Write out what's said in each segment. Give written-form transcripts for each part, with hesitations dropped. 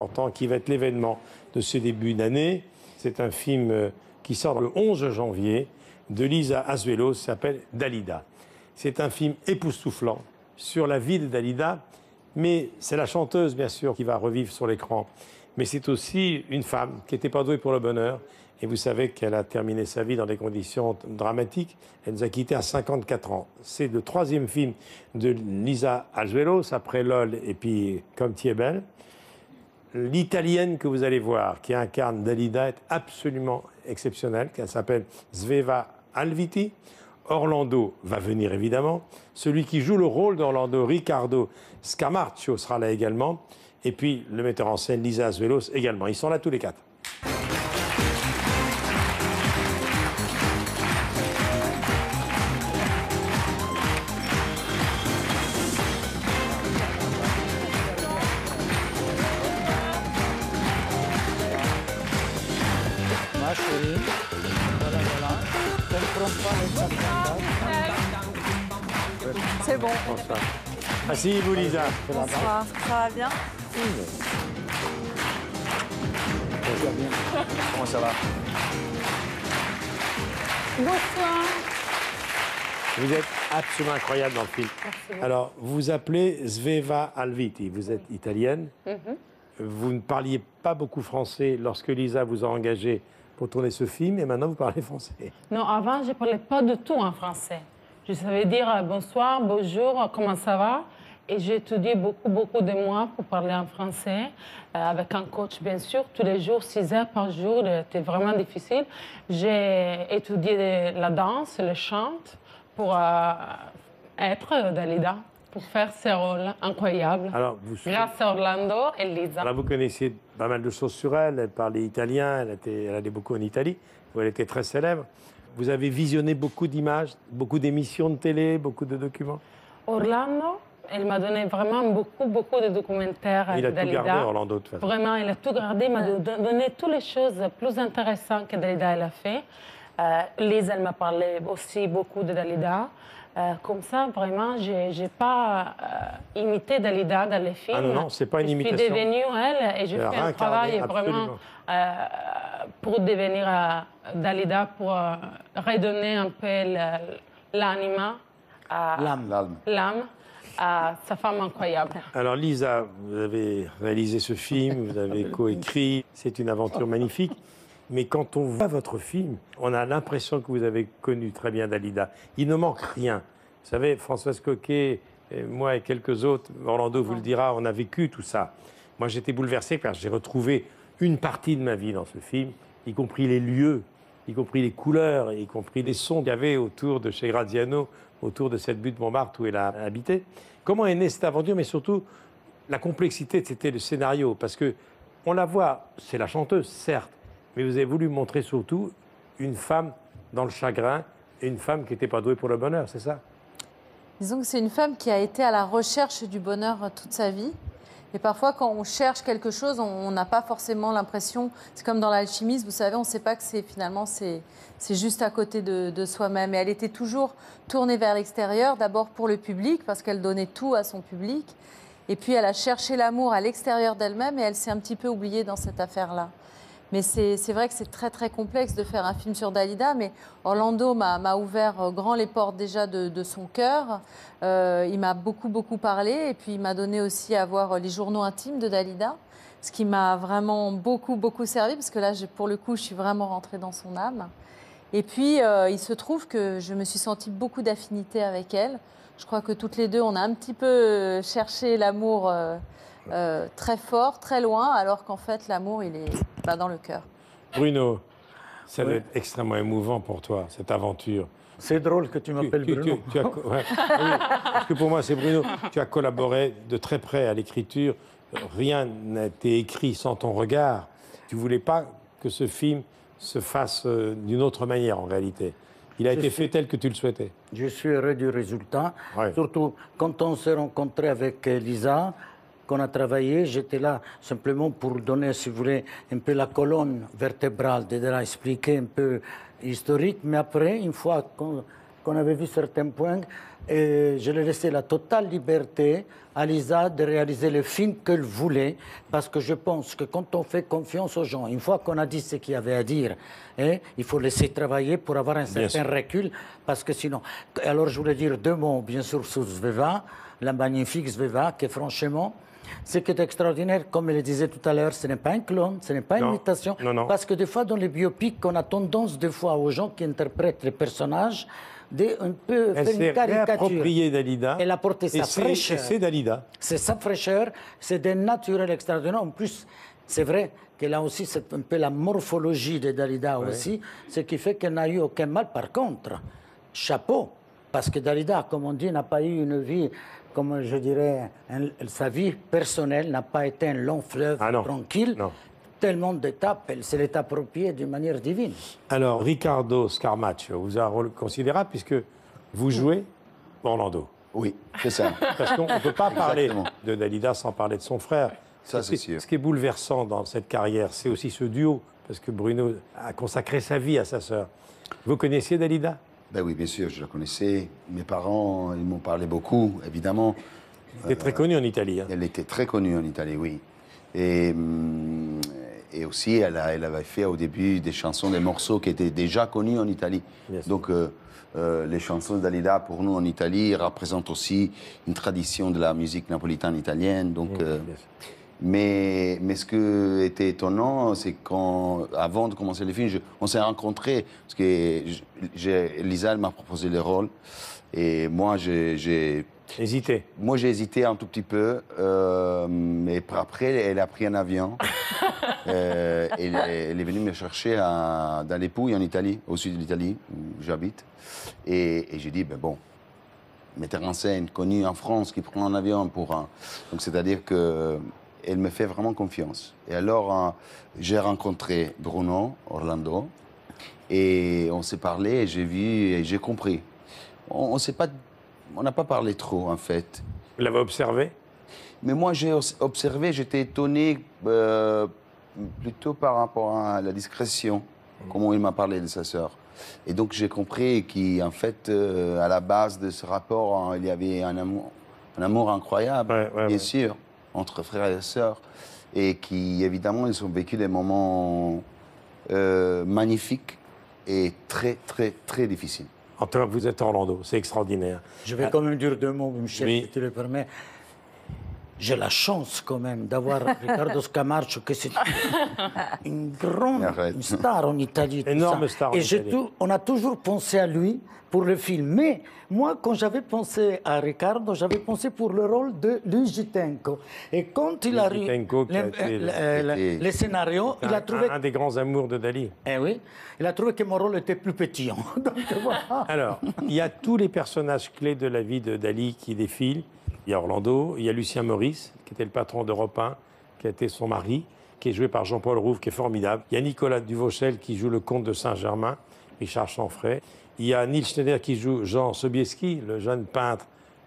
important, qui va être l'événement de ce début d'année. C'est un film qui sort le 11 janvier de Lisa Azuelos, qui s'appelle Dalida. C'est un film époustouflant sur la vie de Dalida, mais c'est la chanteuse, bien sûr, qui va revivre sur l'écran. Mais c'est aussi une femme qui n'était pas douée pour le bonheur. Et vous savez qu'elle a terminé sa vie dans des conditions dramatiques. Elle nous a quittés à 54 ans. C'est le 3e film de Lisa Azuelos, après LOL et puis Comme tu es belle. L'italienne que vous allez voir, qui incarne Dalida, est absolument exceptionnelle. Elle s'appelle Sveva Alviti. Orlando va venir évidemment. Celui qui joue le rôle d'Orlando, Riccardo Scamarcio, sera là également. Et puis le metteur en scène, Lisa Azuelos, également. Ils sont là tous les 4. Ma chérie, voilà, voilà. Comprends pas les sacs. C'est bon. Bonsoir. Asseyez-vous, Lisa. Bonsoir. Ça va bien? Comment ça va? Bonsoir. Vous êtes absolument incroyable dans le film. Merci. Alors, vous vous appelez Sveva Alviti. Vous êtes italienne. Vous ne parliez pas beaucoup français lorsque Lisa vous a engagé pour tourner ce film, et maintenant vous parlez français. Non, avant, je ne parlais pas du tout en français. Je savais dire bonsoir, bonjour, comment ça va? Et j'ai étudié beaucoup de mois pour parler en français, avec un coach, bien sûr, tous les jours, 6 heures par jour. C'était vraiment difficile. J'ai étudié la danse, le chant, pour être Dalida, pour faire ce rôle incroyable. Alors, Grâce à Orlando et Lisa. Alors, vous connaissiez pas mal de choses sur elle. Elle parlait italien, elle allait beaucoup en Italie, où elle était très célèbre. Vous avez visionné beaucoup d'images, beaucoup d'émissions de télé, beaucoup de documents. Orlando, elle m'a donné vraiment beaucoup de documentaires. Il a tout Dalida. gardé, Orlando, de toute façon. Vraiment, il a tout gardé. Il m'a donné toutes les choses plus intéressantes que Dalida elle a fait. Lise, elle m'a parlé aussi beaucoup de Dalida. Comme ça, vraiment, je n'ai pas imité Dalida dans les films. Ah non, c'est pas une imitation. Je suis devenue elle et j'ai fait un travail vraiment pour devenir Dalida, pour redonner un peu l'anima, l'âme à sa femme incroyable. Alors Lisa, vous avez réalisé ce film, vous avez coécrit, c'est une aventure magnifique. Mais quand on voit votre film, on a l'impression que vous avez connu très bien Dalida. Il ne manque rien. Vous savez, Françoise Coquet, et moi et quelques autres, Orlando vous le dira, on a vécu tout ça. Moi, j'étais bouleversé parce que j'ai retrouvé une partie de ma vie dans ce film, y compris les lieux, y compris les couleurs, y compris les sons qu'il y avait autour de chez Graziano, autour de cette butte Montmartre où elle a habité. Comment est née cette aventure, mais surtout la complexité, c'était le scénario. Parce que on la voit, c'est la chanteuse, certes, mais vous avez voulu montrer surtout une femme dans le chagrin et une femme qui n'était pas douée pour le bonheur, c'est ça? Disons que c'est une femme qui a été à la recherche du bonheur toute sa vie. Et parfois, quand on cherche quelque chose, on n'a pas forcément l'impression... C'est comme dans l'alchimisme, vous savez, on ne sait pas que finalement, c'est juste à côté de soi-même. Et elle était toujours tournée vers l'extérieur, d'abord pour le public, parce qu'elle donnait tout à son public. Et puis, elle a cherché l'amour à l'extérieur d'elle-même et elle s'est un petit peu oubliée dans cette affaire-là. Mais c'est vrai que c'est très complexe de faire un film sur Dalida, mais Orlando m'a ouvert grand les portes déjà de son cœur. Il m'a beaucoup parlé et puis il m'a donné aussi à voir les journaux intimes de Dalida, ce qui m'a vraiment beaucoup servi, parce que là, pour le coup, je suis vraiment rentrée dans son âme. Et puis, il se trouve que je me suis sentie beaucoup d'affinité avec elle. Je crois que toutes les deux, on a un petit peu cherché l'amour très fort, très loin, alors qu'en fait, l'amour, il est dans le cœur. Bruno, ça doit être extrêmement émouvant pour toi, cette aventure. C'est drôle que tu m'appelles Bruno. Oui, parce que pour moi, c'est Bruno. Tu as collaboré de très près à l'écriture. Rien n'a été écrit sans ton regard. Tu ne voulais pas que ce film se fasse d'une autre manière, en réalité. Il a été fait tel que tu le souhaitais. Je suis heureux du résultat. Ouais. Surtout quand on s'est rencontré avec Lisa, qu'on a travaillé, j'étais là simplement pour donner, si vous voulez, un peu la colonne vertébrale, de expliquer un peu historique. Mais après, une fois qu'on qu'on avait vu certains points, et je lui ai laissé la totale liberté à Lisa de réaliser le film qu'elle voulait, parce que je pense que quand on fait confiance aux gens, une fois qu'on a dit ce qu'il y avait à dire, il faut laisser travailler pour avoir un certain recul, parce que sinon... Alors je voulais dire 2 mots, bien sûr, sur Sveva, la magnifique Sveva, qui franchement... Ce qui est extraordinaire, comme je le disais tout à l'heure, ce n'est pas un clone, ce n'est pas une imitation. Parce que des fois, dans les biopics, on a tendance des fois aux gens qui interprètent les personnages un peu faire une caricature. Elle s'est réappropriée Dalida. Elle a porté sa fraîcheur. C'est Dalida. C'est sa fraîcheur, c'est des naturels extraordinaires. En plus, c'est vrai qu'elle a aussi un peu la morphologie de Dalida aussi, ce qui fait qu'elle n'a eu aucun mal. Par contre, chapeau, parce que Dalida, comme on dit, n'a pas eu une vie... Comme je dirais, sa vie personnelle n'a pas été un long fleuve tranquille. Non. Tellement d'étapes, elle se l'est appropriée d'une manière divine. Alors, Riccardo Scarmaccio vous a un rôle considérable puisque vous jouez Orlando. Oui, c'est ça. Parce qu'on ne peut pas parler de Dalida sans parler de son frère. Ça, c'est sûr. Ce qui est bouleversant dans cette carrière, c'est aussi ce duo, parce que Bruno a consacré sa vie à sa sœur. Vous connaissiez Dalida ? Ben oui, bien sûr, je la connaissais. Mes parents, ils m'ont parlé beaucoup, évidemment. Elle était très connue en Italie. Hein. Elle était très connue en Italie, oui. Et aussi, elle avait fait au début des chansons, des morceaux qui étaient déjà connus en Italie. Donc, les chansons de Dalida, pour nous, en Italie, représentent aussi une tradition de la musique napolitaine italienne. Donc, mais ce qui était étonnant, c'est qu'avant de commencer le film, on s'est rencontrés. Parce que Lisa, elle m'a proposé le rôle. Et moi, j'ai hésité. Moi, j'ai hésité un tout petit peu. Mais après, elle a pris un avion. Elle est venue me chercher dans les Pouilles, en Italie, au sud de l'Italie, où j'habite. Et j'ai dit, ben bon, metteur en scène, connu en France, qui prend un avion pour un... Donc, c'est-à-dire que... Elle me fait vraiment confiance. Et alors, j'ai rencontré Bruno Orlando et on s'est parlé et j'ai vu et j'ai compris. On n'a pas parlé trop, en fait. Vous l'avez observé? Mais moi, j'ai observé, j'étais étonné plutôt par rapport à la discrétion, comment il m'a parlé de sa sœur. Et donc, j'ai compris qu'en fait, à la base de ce rapport, il y avait un amour incroyable, bien sûr, entre frères et sœurs, et qui, évidemment, ils ont vécu des moments magnifiques et très, très, très difficiles. En tout cas, vous êtes Orlando, c'est extraordinaire. Je vais quand même dire 2 mots, Michel, si tu le permets. J'ai la chance quand même d'avoir Riccardo Scamarcio, que c'est une star en Italie. Énorme star en Italie. On a toujours pensé à lui pour le film. Mais moi, quand j'avais pensé à Riccardo, j'avais pensé pour le rôle de Luigi-Tenco. Et quand il a lu le scénario, il a trouvé... Un des grands amours de Dali. Eh oui, il a trouvé que mon rôle était plus petit. Donc, voilà. Alors, il y a tous les personnages clés de la vie de Dali qui défilent. Il y a Orlando, il y a Lucien Maurice, qui était le patron d'Europe 1, qui a été son mari, qui est joué par Jean-Paul Rouve, qui est formidable. Il y a Nicolas Duvauchel, qui joue le comte de Saint-Germain, Richard Chanfray. Il y a Neil Schneider, qui joue Jean Sobieski, le jeune peintre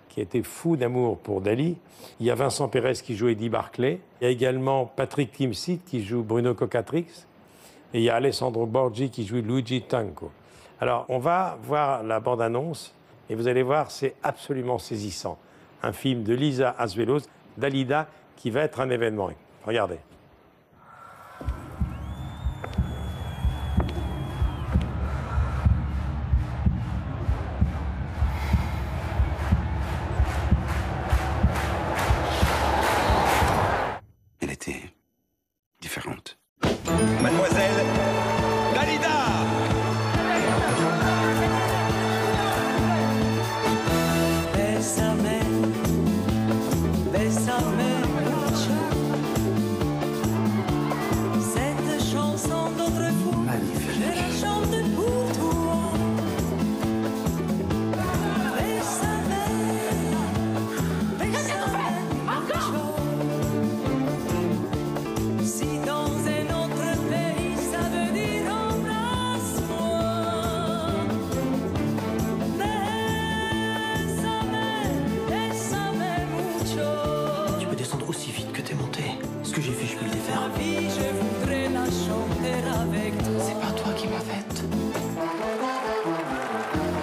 qui était fou d'amour pour Dali. Il y a Vincent Pérez, qui joue Eddie Barclay. Il y a également Patrick Timsit, qui joue Bruno Cocatrix. Et il y a Alessandro Borgi, qui joue Luigi Tenco. Alors, on va voir la bande-annonce, et vous allez voir, c'est absolument saisissant. Un film de Lisa Azuelos, Dalida, qui va être un événement. Regardez. Elle était différente. Mademoiselle Dalida!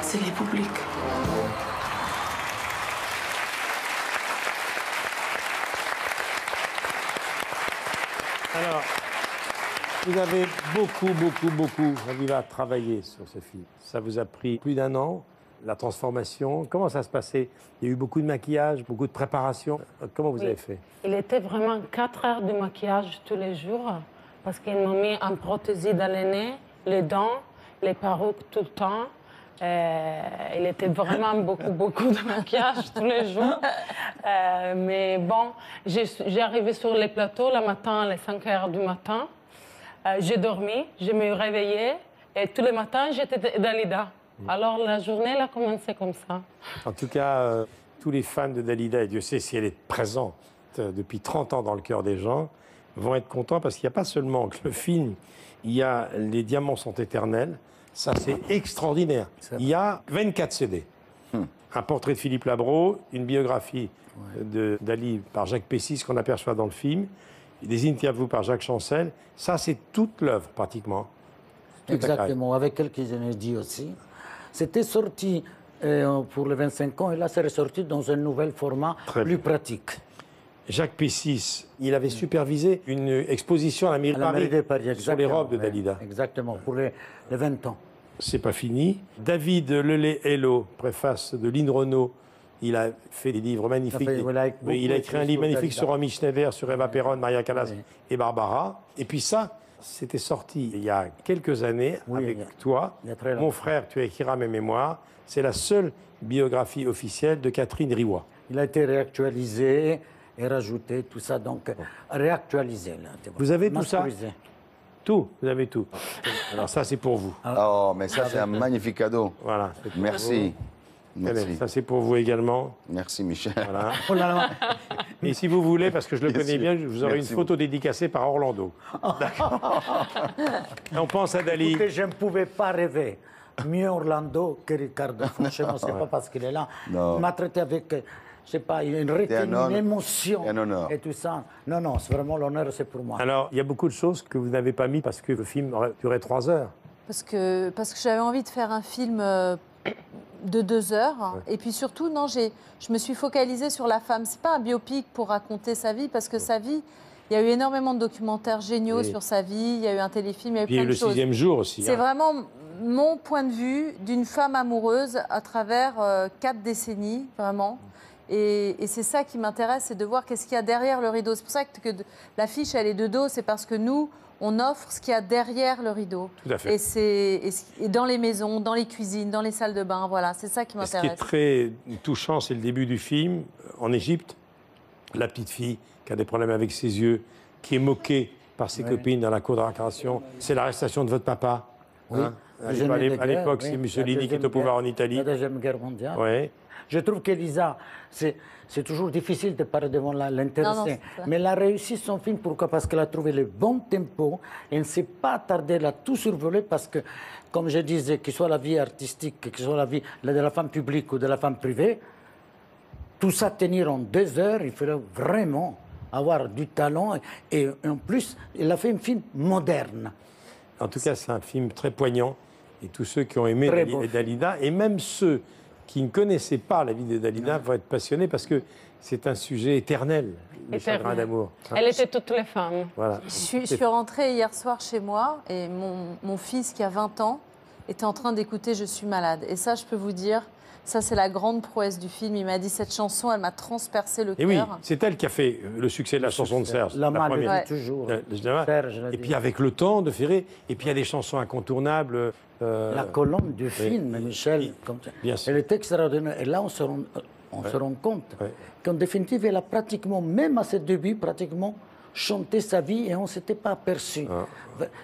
C'est vie publique. Alors, vous avez beaucoup, Aviva, travaillé sur ce film. Ça vous a pris plus d'1 an, la transformation. Comment ça se passait? Il y a eu beaucoup de maquillage, beaucoup de préparation. Comment vous avez fait? Il était vraiment 4 heures de maquillage tous les jours parce qu'ils m'ont mis en prothésie dans le nez, les dents, les perruques tout le temps. Il était vraiment beaucoup de maquillage tous les jours. Mais bon, j'ai arrivé sur les plateaux le matin, les 5 heures du matin. J'ai dormi, je me réveillais et tous les matins, j'étais Dalida. Alors la journée, elle a commencé comme ça. En tout cas, tous les fans de Dalida, et Dieu sait si elle est présente depuis 30 ans dans le cœur des gens, vont être contents parce qu'il n'y a pas seulement que le film, il y a Les Diamants sont éternels. Ça, c'est extraordinaire. Il y a 24 CD. Un portrait de Philippe Labro, une biographie de Dali par Jacques Pessis qu'on aperçoit dans le film, des interviews par Jacques Chancel. Ça, c'est toute l'œuvre, pratiquement. Exactement, avec quelques inédits aussi. C'était sorti pour les 25 ans et là, c'est ressorti dans un nouvel format plus pratique. Jacques Pessis, il avait supervisé une exposition à la mairie de Paris sur les robes de Dalida. Exactement, pour les 20 ans. C'est pas fini. David Lelay-Hello, préface de Lynn Renaud, il a fait des livres magnifiques. Il a écrit un livre magnifique sur Romy Schneider, sur Eva Perron, Maria Callas et Barbara. Et puis ça, c'était sorti il y a quelques années avec toi. Mon frère, tu as écrit mes mémoires. C'est la seule biographie officielle de Catherine Rivoire. Il a été réactualisé et rajouté, tout ça, donc réactualisé. Là, vous avez tout ça? Tout, vous avez tout. Alors ça, c'est pour vous. Oh, mais ça, c'est un magnifique cadeau. Voilà. Merci. Merci. Ça, c'est pour vous également. Merci, Michel. Voilà. Et si vous voulez, parce que je le connais bien, vous aurez une photo dédicacée par Orlando. On pense à Dali. Écoutez, je ne pouvais pas rêver. Mieux Orlando que Ricardo. Franchement, ce n'est pas parce qu'il est là. Non. Il m'a traité avec, je ne sais pas, une retenue, une émotion. Et tout ça. Non, c'est vraiment l'honneur, c'est pour moi. Alors, il y a beaucoup de choses que vous n'avez pas mis parce que le film aurait duré 3 heures. Parce que j'avais envie de faire un film de 2 heures. Ouais. Et puis surtout, non, je me suis focalisée sur la femme. C'est pas un biopic pour raconter sa vie, parce que sa vie, il y a eu énormément de documentaires géniaux sur sa vie. Il y a eu un téléfilm, il y a eu plein de choses. Il y a eu le 6e jour aussi. C'est vraiment mon point de vue d'une femme amoureuse à travers 4 décennies, vraiment. Et c'est ça qui m'intéresse, c'est de voir qu'est-ce qu'il y a derrière le rideau. C'est pour ça que l'affiche, elle est de dos, c'est parce que nous, on offre ce qu'il y a derrière le rideau. Tout à fait. Et dans les maisons, dans les cuisines, dans les salles de bain, voilà, c'est ça qui m'intéresse. Ce qui est très touchant, c'est le début du film, en Égypte. La petite fille qui a des problèmes avec ses yeux, qui est moquée par ses copines dans la cour de récréation. C'est l'arrestation de votre papa. Oui. Hein, à l'époque, c'est Mussolini qui est au pouvoir en Italie. La Deuxième Guerre mondiale. Oui. Je trouve qu'Elisa, c'est toujours difficile de parler devant l'intéressé. Mais elle a réussi son film, pourquoi? Parce qu'elle a trouvé le bon tempo. Elle ne s'est pas attardée, elle a tout survolé parce que, comme je disais, que ce soit la vie artistique, que ce soit la vie de la femme publique ou de la femme privée, tout ça tenir en 2 heures, il fallait vraiment avoir du talent. Et en plus, elle a fait un film moderne. En tout cas, c'est un film très poignant. Et tous ceux qui ont aimé Dalida, et même ceux qui ne connaissaient pas la vie de Dalida vont être passionnés parce que c'est un sujet éternel, le chagrin d'amour. Elle était toutes les femmes. Voilà. Je suis rentrée hier soir chez moi et mon fils qui a 20 ans était en train d'écouter « Je suis malade ». Et ça, je peux vous dire, ça c'est la grande prouesse du film. Il m'a dit cette chanson, elle m'a transpercé le cœur. Et oui, c'est elle qui a fait le succès de la chanson de Serge. La première. Toujours. Serge, et puis avec le temps de Ferré, et puis il y a des chansons incontournables. La colonne du film, Michel, bien sûr. Elle est extraordinaire. Et là, on se rend compte qu'en définitive, elle a pratiquement, même à ses débuts, pratiquement chanté sa vie et on ne s'était pas aperçu.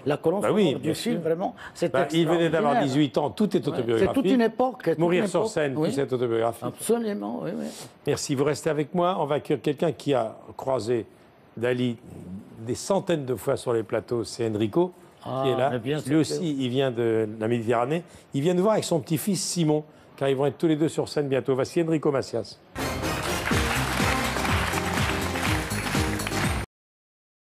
La colonne du film, vraiment, c'est extraordinaire. Il venait d'avoir 18 ans, tout est autobiographique. C'est toute une époque. Mourir sur scène, tout est autobiographique. Absolument, oui. Merci, vous restez avec moi. On va accueillir quelqu'un qui a croisé Dali des centaines de fois sur les plateaux, c'est Enrico. Qui est là. Lui aussi, il vient de la Méditerranée. Il vient de voir avec son petit-fils Simon, car ils vont être tous les deux sur scène bientôt. Voici Enrico Macias.